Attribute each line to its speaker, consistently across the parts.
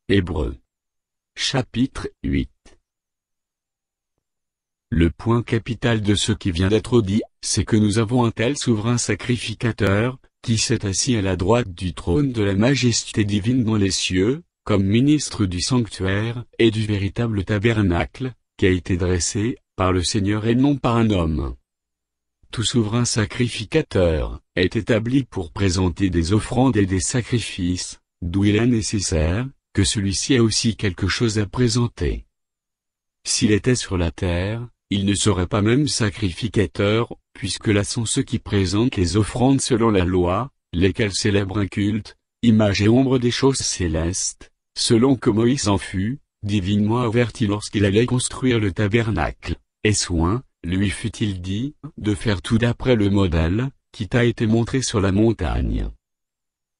Speaker 1: Hébreux. Chapitre 8. Le point capital de ce qui vient d'être dit, c'est que nous avons un tel souverain sacrificateur, qui s'est assis à la droite du trône de la majesté divine dans les cieux, comme ministre du sanctuaire et du véritable tabernacle, qui a été dressé par le Seigneur et non par un homme. Tout souverain sacrificateur est établi pour présenter des offrandes et des sacrifices, d'où il est nécessaire que celui-ci ait aussi quelque chose à présenter. S'il était sur la terre, il ne serait pas même sacrificateur, puisque là sont ceux qui présentent les offrandes selon la loi, lesquels célèbrent un culte, image et ombre des choses célestes, selon que Moïse en fut divinement averti lorsqu'il allait construire le tabernacle, et soin, lui fut-il dit, de faire tout d'après le modèle, qui t'a été montré sur la montagne.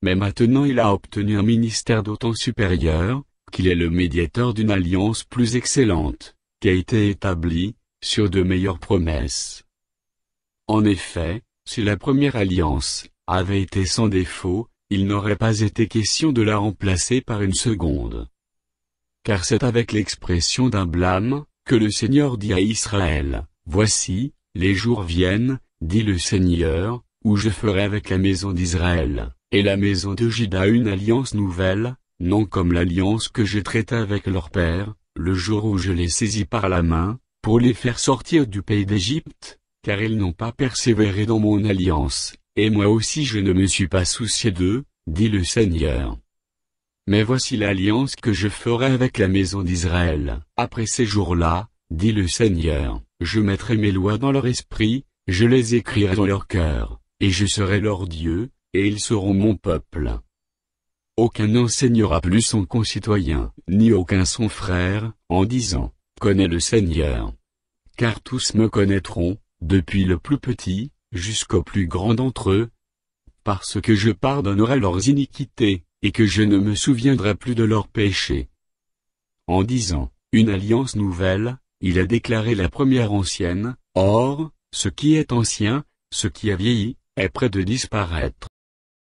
Speaker 1: Mais maintenant il a obtenu un ministère d'autant supérieur, qu'il est le médiateur d'une alliance plus excellente, qui a été établie sur de meilleures promesses. En effet, si la première alliance avait été sans défaut, il n'aurait pas été question de la remplacer par une seconde. Car c'est avec l'expression d'un blâme que le Seigneur dit à Israël, « Voici, les jours viennent, dit le Seigneur, où je ferai avec la maison d'Israël et la maison de Juda une alliance nouvelle, non comme l'alliance que je traitais avec leur père, le jour où je les saisis par la main, pour les faire sortir du pays d'Égypte, car ils n'ont pas persévéré dans mon alliance, et moi aussi je ne me suis pas soucié d'eux, dit le Seigneur. Mais voici l'alliance que je ferai avec la maison d'Israël. Après ces jours-là, dit le Seigneur, je mettrai mes lois dans leur esprit, je les écrirai dans leur cœur, et je serai leur Dieu, et ils seront mon peuple. Aucun n'enseignera plus son concitoyen, ni aucun son frère, en disant, connais le Seigneur. Car tous me connaîtront, depuis le plus petit, jusqu'au plus grand d'entre eux, parce que je pardonnerai leurs iniquités, et que je ne me souviendrai plus de leurs péchés. En disant, une alliance nouvelle, il a déclaré la première ancienne, or, ce qui est ancien, ce qui a vieilli, est près de disparaître.